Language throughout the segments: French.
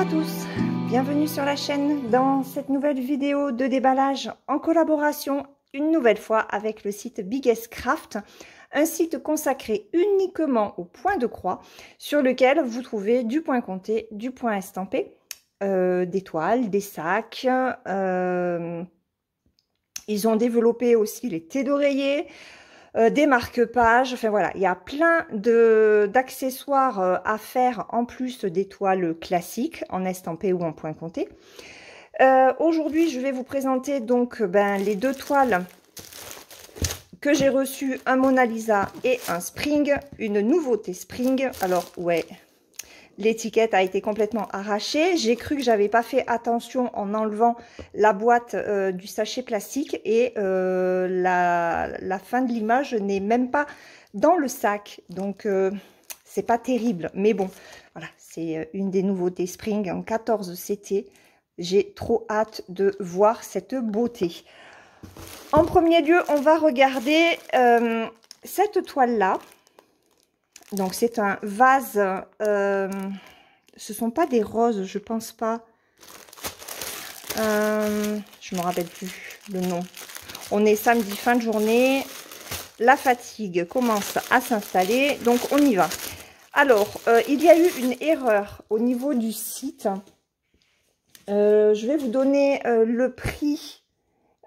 à tous, bienvenue sur la chaîne dans cette nouvelle vidéo de déballage en collaboration une nouvelle fois avec le site Biggest Craft, un site consacré uniquement au point de croix sur lequel vous trouvez du point compté, du point estampé, des toiles, des sacs. Ils ont développé aussi les thés d'oreiller, des marque-pages, enfin voilà, il y a plein d'accessoires à faire en plus des toiles classiques en estampé ou en point compté. Aujourd'hui, je vais vous présenter donc les deux toiles que j'ai reçues, un Mona Lisa et un Spring, une nouveauté Spring. Alors ouais, l'étiquette a été complètement arrachée. J'ai cru que j'avais pas fait attention en enlevant la boîte du sachet plastique et la fin de l'image n'est même pas dans le sac. Donc c'est pas terrible. Mais bon, voilà, c'est une des nouveautés Spring en 14 CT. J'ai trop hâte de voir cette beauté. En premier lieu, on va regarder cette toile-là. Donc, c'est un vase. Ce sont pas des roses, je pense pas. Je me rappelle plus le nom. On est samedi, fin de journée. La fatigue commence à s'installer. Donc, on y va. Alors, il y a eu une erreur au niveau du site. Je vais vous donner le prix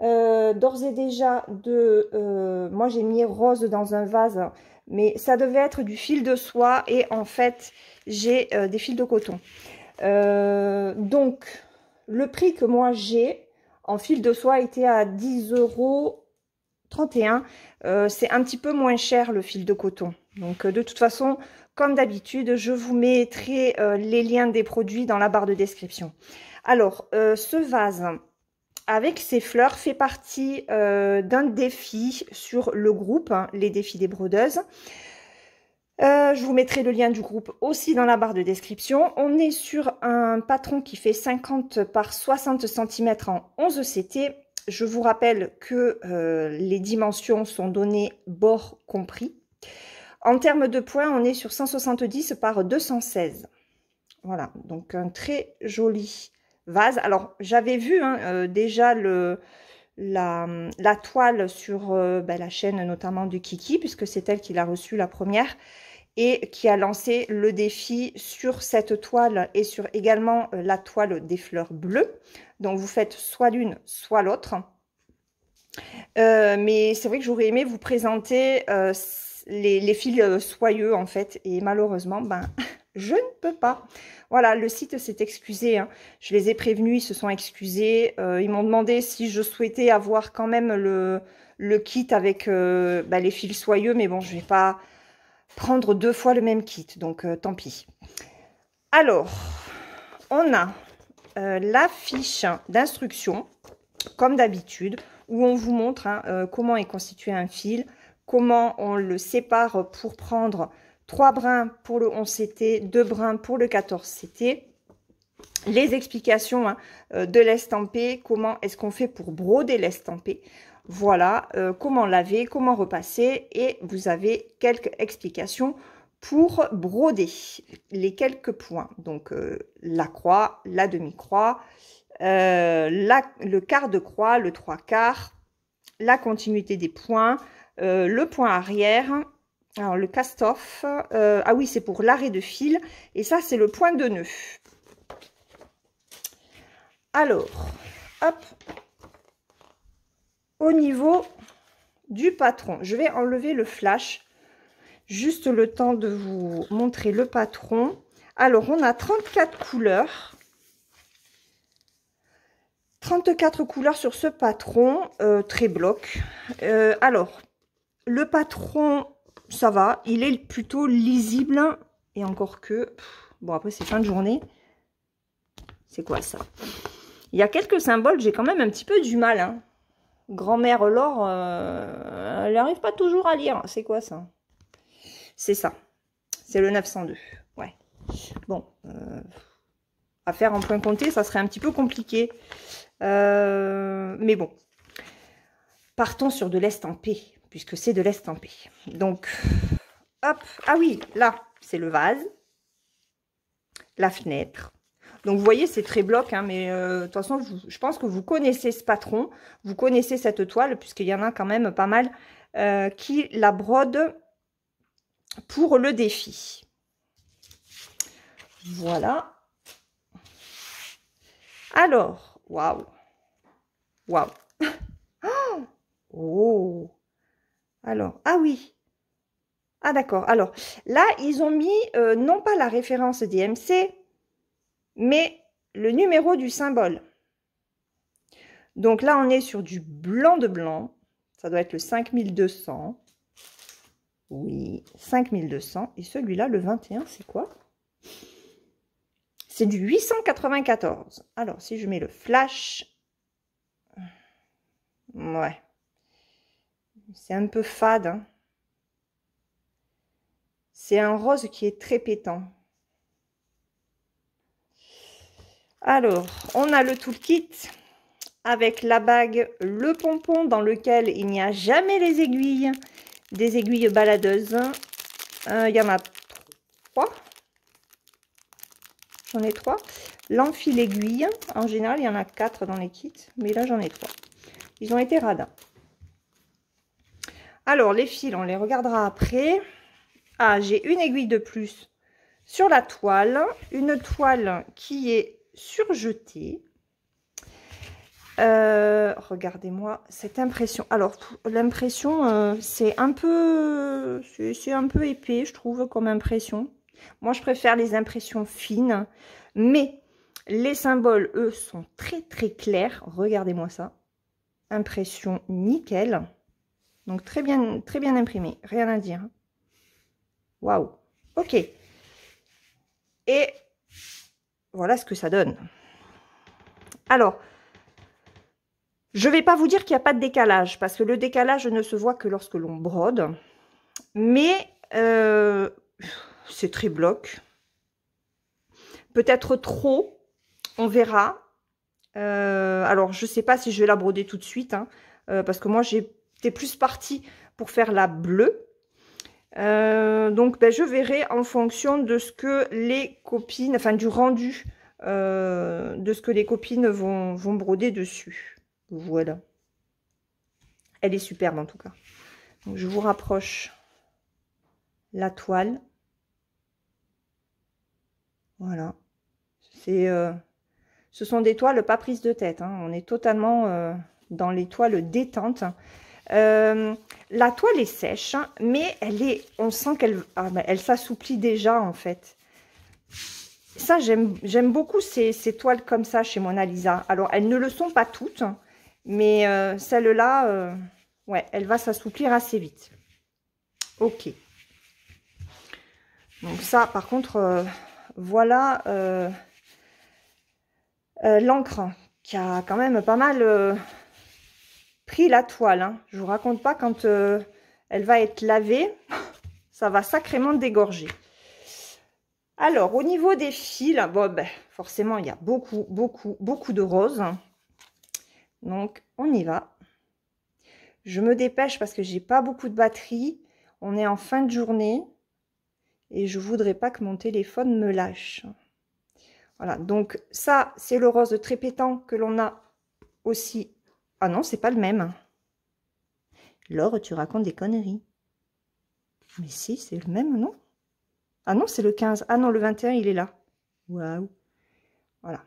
d'ores et déjà de... moi, j'ai mis rose dans un vase. Mais ça devait être du fil de soie et en fait, j'ai des fils de coton. Donc, le prix que moi j'ai en fil de soie était à 10,31 €. C'est un petit peu moins cher le fil de coton. Donc, de toute façon, comme d'habitude, je vous mettrai les liens des produits dans la barre de description. Alors, ce vase avec ces fleurs fait partie d'un défi sur le groupe, hein, les défis des brodeuses. Je vous mettrai le lien du groupe aussi dans la barre de description. On est sur un patron qui fait 50 par 60 cm en 11 CT. Je vous rappelle que les dimensions sont données bord compris. En termes de points, on est sur 170 par 216. Voilà, donc un très joli vase. Alors, j'avais vu déjà la toile sur la chaîne notamment de Kiki, puisque c'est elle qui l'a reçue la première, et qui a lancé le défi sur cette toile et sur également la toile des fleurs bleues. Donc, vous faites soit l'une, soit l'autre. Mais c'est vrai que j'aurais aimé vous présenter les fils soyeux, en fait, et malheureusement, je ne peux pas. Voilà, le site s'est excusé, hein. Je les ai prévenus, ils se sont excusés. Ils m'ont demandé si je souhaitais avoir quand même le kit avec les fils soyeux. Mais bon, je ne vais pas prendre deux fois le même kit, donc tant pis. Alors, on a la fiche d'instruction, comme d'habitude, où on vous montre comment est constitué un fil, comment on le sépare pour prendre 3 brins pour le 11 CT, 2 brins pour le 14 CT. Les explications de l'estampé, comment est-ce qu'on fait pour broder l'estampé. Voilà, comment laver, comment repasser. Et vous avez quelques explications pour broder les quelques points. Donc, la croix, la demi-croix, le quart de croix, le 3/4, la continuité des points, le point arrière. Alors, le cast-off, ah oui, c'est pour l'arrêt de fil. Et ça, c'est le point de nœud. Alors, hop. Au niveau du patron, je vais enlever le flash. Juste le temps de vous montrer le patron. Alors, on a 34 couleurs. 34 couleurs sur ce patron, très bloc. Alors, le patron... ça va, il est plutôt lisible. Et encore que... bon, après, c'est fin de journée. C'est quoi ça? Il y a quelques symboles, j'ai quand même un petit peu du mal. Hein. Grand-mère Laure, elle n'arrive pas toujours à lire. C'est quoi ça? C'est ça. C'est le 902. Ouais. Bon. À faire en point compté, ça serait un petit peu compliqué. Mais bon. Partons sur de l'estampé, puisque c'est de l'estampé. Donc... hop, ah oui, là, c'est le vase, la fenêtre. Donc, vous voyez, c'est très bloc, hein, mais de toute façon, je pense que vous connaissez ce patron, vous connaissez cette toile, puisqu'il y en a quand même pas mal qui la brodent pour le défi. Voilà. Alors, waouh. Waouh. Oh. Alors, ah oui. Ah d'accord. Alors, là, ils ont mis non pas la référence DMC, mais le numéro du symbole. Donc là, on est sur du blanc de blanc. Ça doit être le 5200. Oui, 5200. Et celui-là, le 21, c'est quoi? C'est du 894. Alors, si je mets le flash... Ouais. C'est un peu fade. Hein. C'est un rose qui est très pétant. Alors, on a le toolkit avec la bague, le pompon dans lequel il n'y a jamais les aiguilles, des aiguilles baladeuses. Il y en a 3. J'en ai 3. L'enfil aiguille, en général, il y en a 4 dans les kits, mais là, j'en ai 3. Ils ont été radins. Alors, les fils, on les regardera après. Ah, j'ai une aiguille de plus sur la toile. Une toile qui est surjetée. Regardez-moi cette impression. Alors, l'impression, c'est un peu épais, je trouve, comme impression. Moi, je préfère les impressions fines. Mais les symboles, eux, sont très, très clairs. Regardez-moi ça. Impression nickel. Donc, très bien imprimé. Rien à dire. Waouh. Ok. Et voilà ce que ça donne. Alors, je ne vais pas vous dire qu'il n'y a pas de décalage, parce que le décalage ne se voit que lorsque l'on brode. Mais c'est très bloc. Peut-être trop, on verra. Alors, je ne sais pas si je vais la broder tout de suite, hein, parce que moi, j'étais plus partie pour faire la bleue. Donc, ben, je verrai en fonction de ce que les copines, enfin du rendu de ce que les copines vont broder dessus. Voilà. Elle est superbe en tout cas. Donc, je vous rapproche la toile. Voilà. Ce sont des toiles pas prises de tête. Hein. On est totalement dans les toiles détentes. La toile est sèche, mais on sent qu'elle s'assouplit déjà en fait. Ça, j'aime beaucoup ces toiles comme ça chez Mona Lisa. Alors, elles ne le sont pas toutes, mais celle-là, ouais, elle va s'assouplir assez vite. Ok. Donc ça, par contre, voilà l'encre qui a quand même pas mal pris la toile. Hein. Je vous raconte pas quand elle va être lavée, ça va sacrément dégorger. Alors, au niveau des fils, bon, ben, forcément, il y a beaucoup de roses. Donc, on y va. Je me dépêche parce que j'ai pas beaucoup de batterie. On est en fin de journée. Et je voudrais pas que mon téléphone me lâche. Voilà, donc ça, c'est le rose très pétant que l'on a aussi. Ah non, c'est pas le même. Laure, tu racontes des conneries. Mais si, c'est le même, non? Ah non, c'est le 15. Ah non, le 21, il est là. Waouh. Voilà.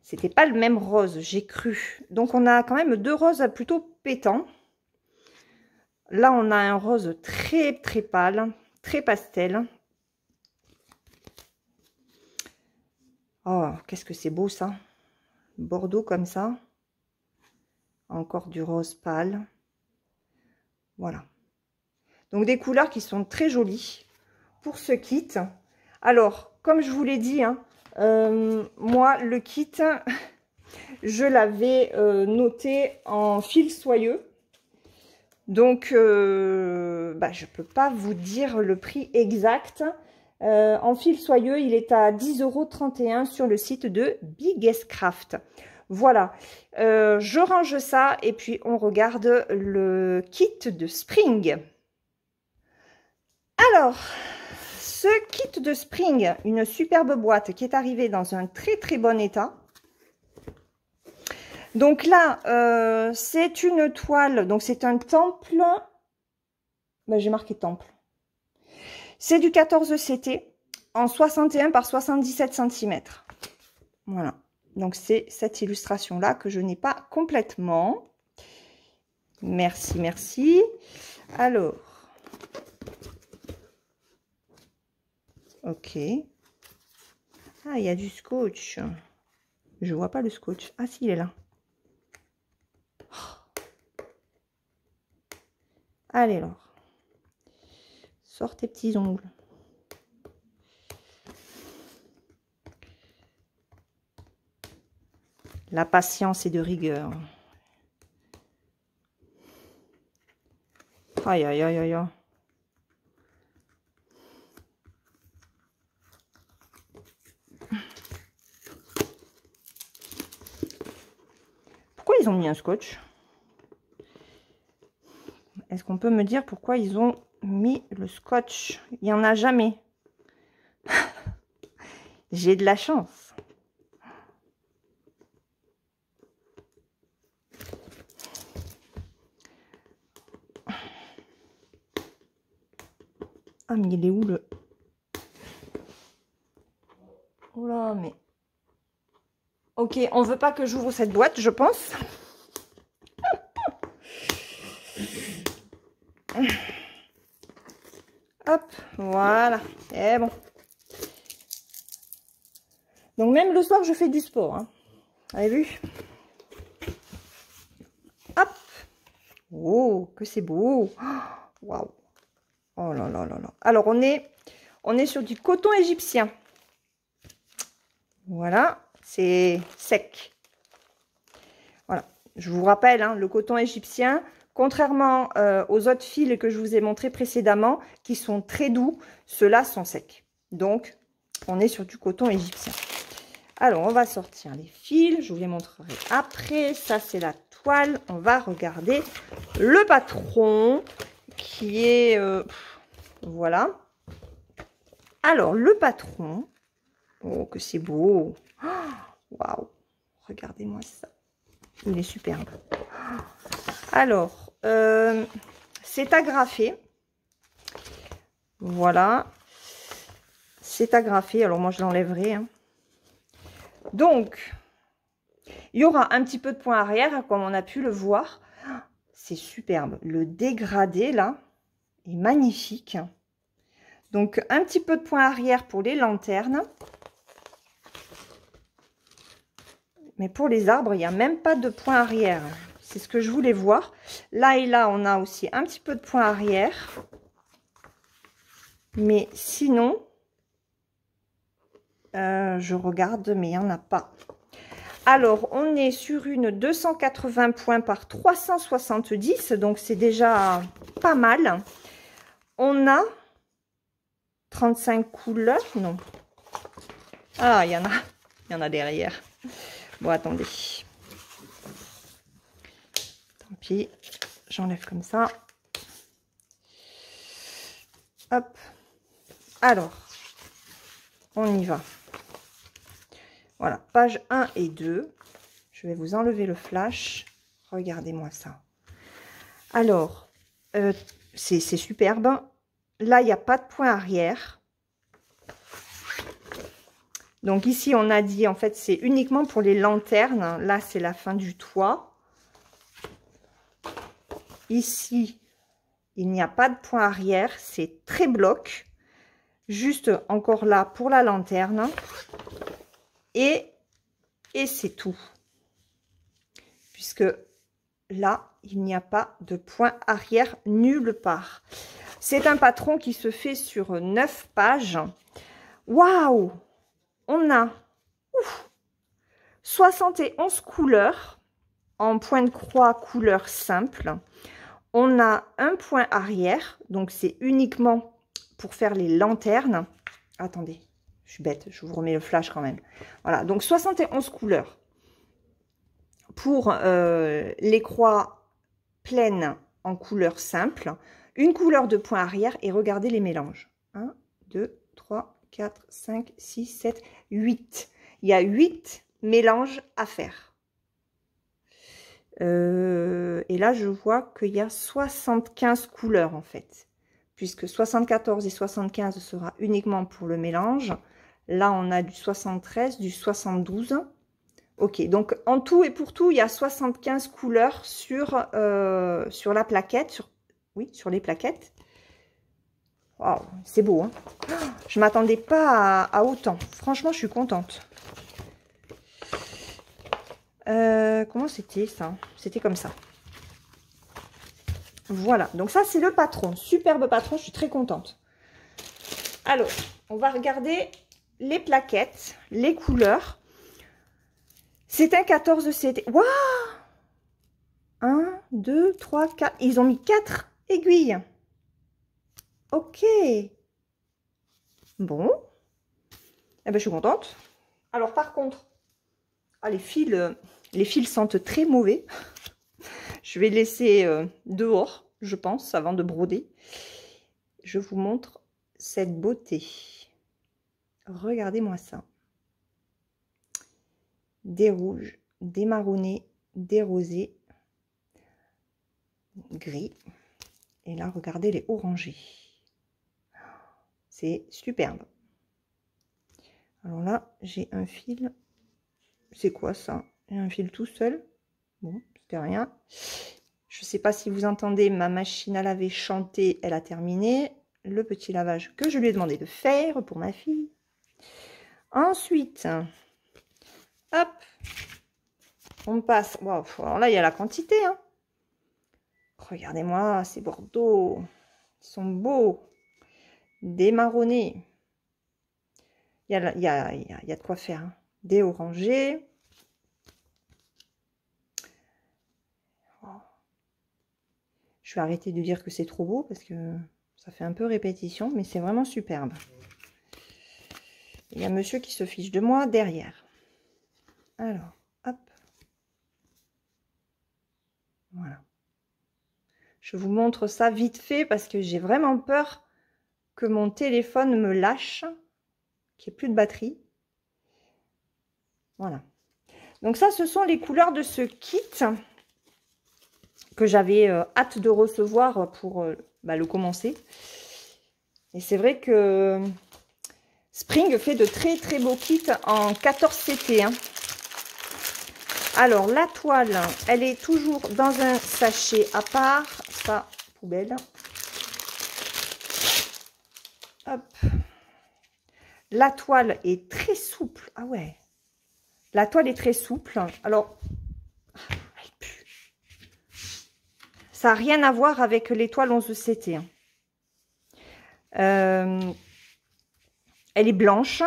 C'était pas le même rose, j'ai cru. Donc, on a quand même 2 roses plutôt pétants. Là, on a un rose très pâle, très pastel. Oh, qu'est-ce que c'est beau, ça. Bordeaux comme ça. Encore du rose pâle. Voilà. Donc, des couleurs qui sont très jolies pour ce kit. Alors, comme je vous l'ai dit, hein, moi, le kit, je l'avais noté en fil soyeux. Donc, bah, je ne peux pas vous dire le prix exact. En fil soyeux, il est à 10,31 € sur le site de Biggest Craft. Voilà, je range ça et puis on regarde le kit de Spring. Alors, ce kit de Spring, une superbe boîte qui est arrivée dans un très très bon état. Donc là, c'est une toile, donc c'est un temple. Ben, j'ai marqué temple. C'est du 14 CT en 61 par 77 cm. Voilà. Donc c'est cette illustration-là que je n'ai pas complètement. Merci, merci. Alors. Ok. Ah, il y a du scotch. Je vois pas le scotch. Ah si, il est là. Allez, alors. Sors tes petits ongles. La patience est de rigueur. Aïe, aïe, aïe, aïe, aïe. Pourquoi ils ont mis un scotch? Est-ce qu'on peut me dire pourquoi ils ont mis le scotch? Il n'y en a jamais. J'ai de la chance. Ah, mais il est où le... Oh là, mais... Ok, on veut pas que j'ouvre cette boîte, je pense. Hop, voilà. Et bon. Donc même le soir, je fais du sport. Hein. Vous avez vu? Hop. Oh, que c'est beau. Waouh. Oh là là là là. Alors, on est sur du coton égyptien. Voilà, c'est sec. Voilà, je vous rappelle, hein, le coton égyptien, contrairement aux autres fils que je vous ai montrés précédemment, qui sont très doux, ceux-là sont secs. Donc, on est sur du coton égyptien. Alors, on va sortir les fils, je vous les montrerai après. Ça, c'est la toile. On va regarder le patron qui est... voilà. Alors, le patron... Oh, que c'est beau. Waouh. Regardez-moi ça. Il est superbe. Alors, c'est agrafé. Voilà. C'est agrafé. Alors, moi, je l'enlèverai. Hein. Donc, il y aura un petit peu de point arrière, comme on a pu le voir. C'est superbe. Le dégradé, là, est magnifique. Donc, un petit peu de point arrière pour les lanternes. Mais pour les arbres, il n'y a même pas de point arrière. C'est ce que je voulais voir. Là et là, on a aussi un petit peu de point arrière. Mais sinon, je regarde, mais il n'y en a pas. Alors, on est sur une 280 points par 370. Donc, c'est déjà pas mal. On a 35 couleurs. Non. Ah, il y en a derrière. Bon, attendez. Tant pis, j'enlève comme ça. Hop. Alors, on y va. Voilà, page 1 et 2. Je vais vous enlever le flash. Regardez-moi ça. Alors, c'est superbe. Là, il n'y a pas de point arrière. Donc ici, on a dit, en fait, c'est uniquement pour les lanternes. Là, c'est la fin du toit. Ici, il n'y a pas de point arrière. C'est très bloc. Juste encore là pour la lanterne. Et c'est tout. Puisque là, il n'y a pas de point arrière nulle part. C'est un patron qui se fait sur 9 pages. Waouh! On a 71 couleurs en point de croix couleur simple. On a un point arrière, donc c'est uniquement pour faire les lanternes. Attendez, je suis bête, je vous remets le flash quand même. Voilà, donc 71 couleurs pour les croix pleines en couleur simple. Une couleur de point arrière et regardez les mélanges. 1, 2, 3, 4, 5, 6, 7, 8. Il y a 8 mélanges à faire. Et là, je vois qu'il y a 75 couleurs en fait. Puisque 74 et 75 sera uniquement pour le mélange. Là, on a du 73, du 72. Ok, donc en tout et pour tout, il y a 75 couleurs sur la plaquette. Oui, sur les plaquettes. Waouh, c'est beau, hein. Je ne m'attendais pas à autant. Franchement, je suis contente. Comment c'était ça? C'était comme ça. Voilà, donc ça, c'est le patron. Superbe patron, je suis très contente. Alors, on va regarder les plaquettes, les couleurs. C'est un 14 CT. Waouh! 1, 2, 3, 4. Ils ont mis 4 aiguilles. Ok. Bon. Eh ben, je suis contente. Alors, par contre, ah, les fils sentent très mauvais. Je vais laisser dehors, je pense, avant de broder. Je vous montre cette beauté. Regardez-moi ça. Des rouges, des marronnés, des rosés, gris. Et là, regardez les orangés. C'est superbe. Alors là, j'ai un fil. C'est quoi ça? J'ai un fil tout seul. Bon, c'était rien. Je ne sais pas si vous entendez, ma machine à laver chanter, elle a terminé. Le petit lavage que je lui ai demandé de faire pour ma fille. Ensuite, hop, on passe. Wow, alors là, il y a la quantité. Hein. Regardez-moi, ces bordeaux. Ils sont beaux. Des marronnés. Il y a de quoi faire. Hein. Des orangés. Je vais arrêter de dire que c'est trop beau parce que ça fait un peu répétition, mais c'est vraiment superbe. Il y a monsieur qui se fiche de moi derrière. Alors, hop. Voilà. Je vous montre ça vite fait parce que j'ai vraiment peur que mon téléphone me lâche, qu'il n'y ait plus de batterie. Voilà. Donc ça, ce sont les couleurs de ce kit que j'avais hâte de recevoir pour le commencer. Et c'est vrai que Spring fait de très très beaux kits en 14 CT. Hein. Alors, la toile, elle est toujours dans un sachet à part. Ça, poubelle. Hop. La toile est très souple. Ah ouais. La toile est très souple. Alors, elle pue. Ça n'a rien à voir avec les toiles 11 CT. Hein. Elle est blanche.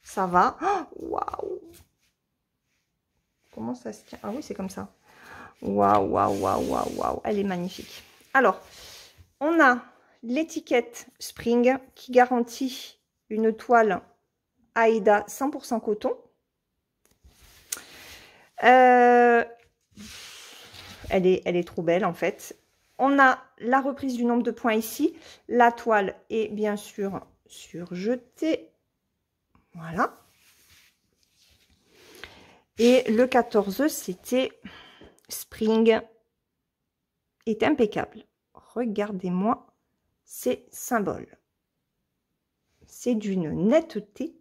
Ça va. Waouh. Comment ça se tient? Ah oui, c'est comme ça. Waouh, waouh, waouh, waouh, waouh. Elle est magnifique. Alors, on a l'étiquette Spring qui garantit une toile Aïda 100% coton. Elle est trop belle en fait. On a la reprise du nombre de points ici. La toile est bien sûr surjetée. Voilà. Et le 14, c'était Spring. Est impeccable. Regardez-moi ces symboles. C'est d'une netteté.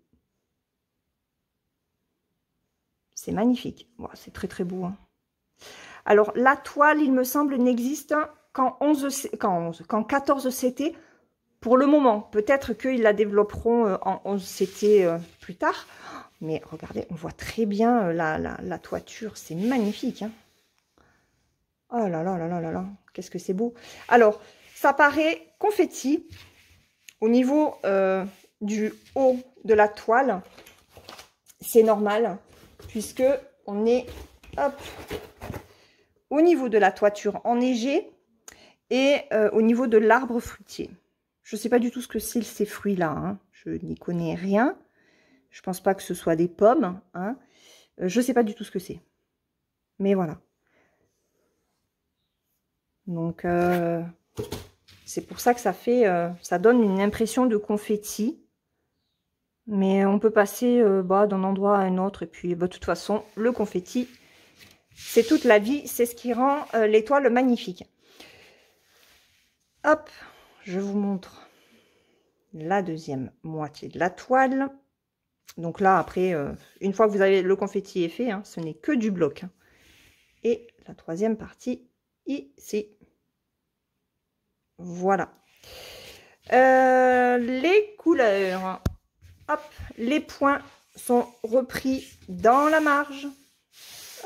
C'est magnifique. Bon, c'est très très beau. Hein. Alors, la toile, il me semble, n'existe qu'en 14 CT pour le moment. Peut-être qu'ils la développeront en 11 CT plus tard. Mais regardez, on voit très bien la toiture. C'est magnifique. Hein. Oh là là là là là là. Qu'est-ce que c'est beau. Alors, ça paraît confetti au niveau du haut de la toile. C'est normal puisque on est hop, au niveau de la toiture enneigée et au niveau de l'arbre fruitier. Je ne sais pas du tout ce que c'est ces fruits-là. Hein. Je n'y connais rien. Je pense pas que ce soit des pommes. Hein. Je ne sais pas du tout ce que c'est. Mais voilà. Donc, C'est pour ça que ça fait, ça donne une impression de confetti. Mais on peut passer d'un endroit à un autre. Et puis, de toute façon, le confetti, c'est toute la vie. C'est ce qui rend l'étoile magnifique. Hop, je vous montre la deuxième moitié de la toile. Donc là, après, une fois que vous avez le confetti est fait, hein, ce n'est que du bloc. Hein. Et la troisième partie, ici. Voilà. Les couleurs. Hop, les points sont repris dans la marge.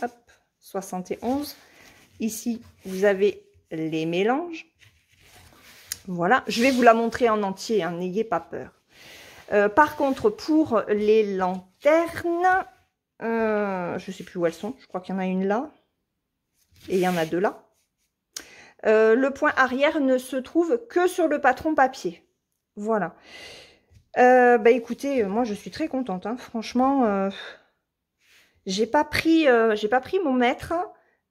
Hop, 71. Ici, vous avez les mélanges. Voilà, je vais vous la montrer en entier, hein, n'ayez pas peur. Par contre, pour les lanternes, je ne sais plus où elles sont. Je crois qu'il y en a une là. Et il y en a deux là. Le point arrière ne se trouve que sur le patron papier. Voilà. Écoutez, moi je suis très contente. Hein. Franchement, j'ai pas pris mon mètre.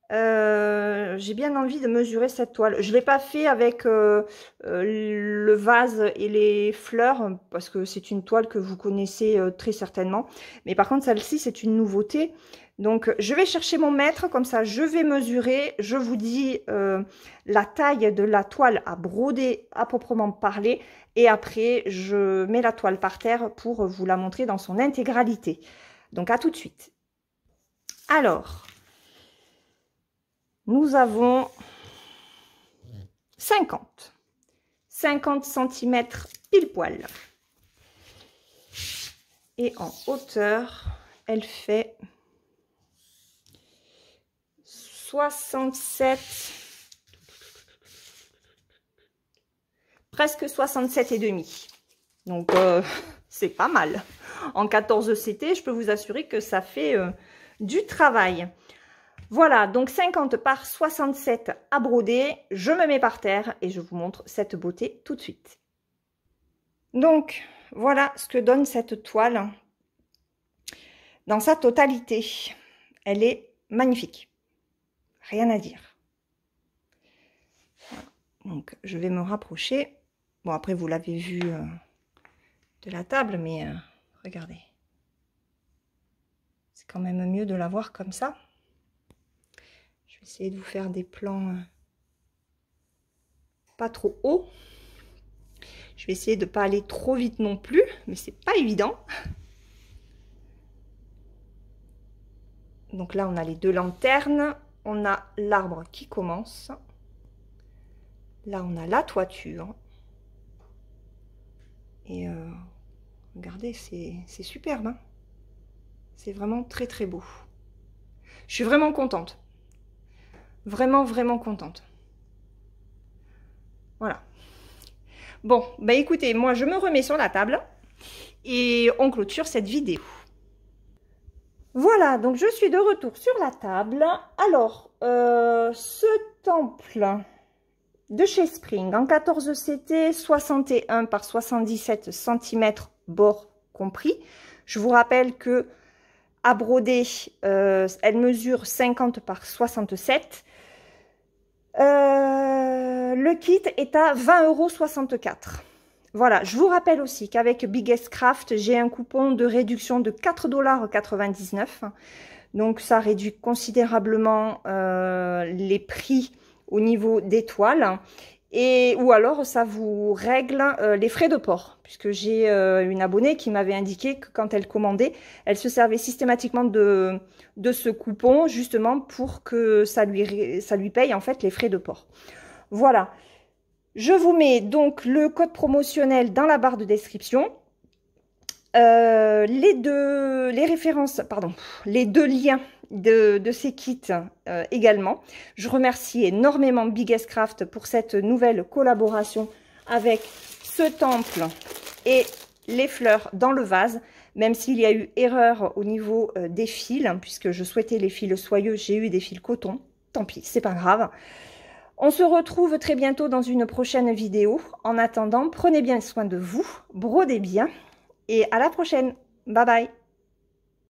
J'ai bien envie de mesurer cette toile. Je ne l'ai pas fait avec le vase et les fleurs parce que c'est une toile que vous connaissez très certainement. Mais par contre, celle-ci, c'est une nouveauté. Donc, je vais chercher mon mètre. Comme ça, je vais mesurer. Je vous dis la taille de la toile à broder à proprement parler. Et après, je mets la toile par terre pour vous la montrer dans son intégralité. Donc, à tout de suite. Alors... nous avons 50 cm pile poil. Et en hauteur, elle fait 67, presque 67,5. Donc, c'est pas mal. En 14 CT, je peux vous assurer que ça fait du travail. Voilà, donc 50 par 67 à broder. Je me mets par terre et je vous montre cette beauté tout de suite. Donc, voilà ce que donne cette toile dans sa totalité. Elle est magnifique. Rien à dire. Voilà. Donc, je vais me rapprocher. Bon, après, vous l'avez vu de la table, mais regardez. C'est quand même mieux de la voir comme ça. Je vais essayer de vous faire des plans pas trop hauts. Je vais essayer de ne pas aller trop vite non plus, mais c'est pas évident. Donc là, on a les deux lanternes. On a l'arbre qui commence. Là, on a la toiture. Et regardez, c'est superbe. Hein, c'est vraiment très très beau. Je suis vraiment contente. Vraiment, vraiment contente. Voilà. Bon, bah écoutez, moi je me remets sur la table et on clôture cette vidéo. Voilà, donc je suis de retour sur la table. Alors, ce temple de chez Spring en 14 CT, 61 par 77 cm, bord compris. Je vous rappelle que à broder, elle mesure 50 par 67. Le kit est à 20,64 €. Voilà, je vous rappelle aussi qu'avec Biggest Craft, j'ai un coupon de réduction de 4,99 $. Donc, ça réduit considérablement les prix au niveau des toiles. Ou alors, ça vous règle les frais de port. Puisque j'ai une abonnée qui m'avait indiqué que quand elle commandait, elle se servait systématiquement de ce coupon, justement pour que ça lui paye en fait les frais de port. Voilà. Je vous mets donc le code promotionnel dans la barre de description. Les deux liens de ces kits également. Je remercie énormément Biggest Craft pour cette nouvelle collaboration avec ce temple et les fleurs dans le vase. Même s'il y a eu erreur au niveau des fils, puisque je souhaitais les fils soyeux, j'ai eu des fils coton. Tant pis, c'est pas grave. On se retrouve très bientôt dans une prochaine vidéo. En attendant, prenez bien soin de vous, brodez bien et à la prochaine. Bye bye.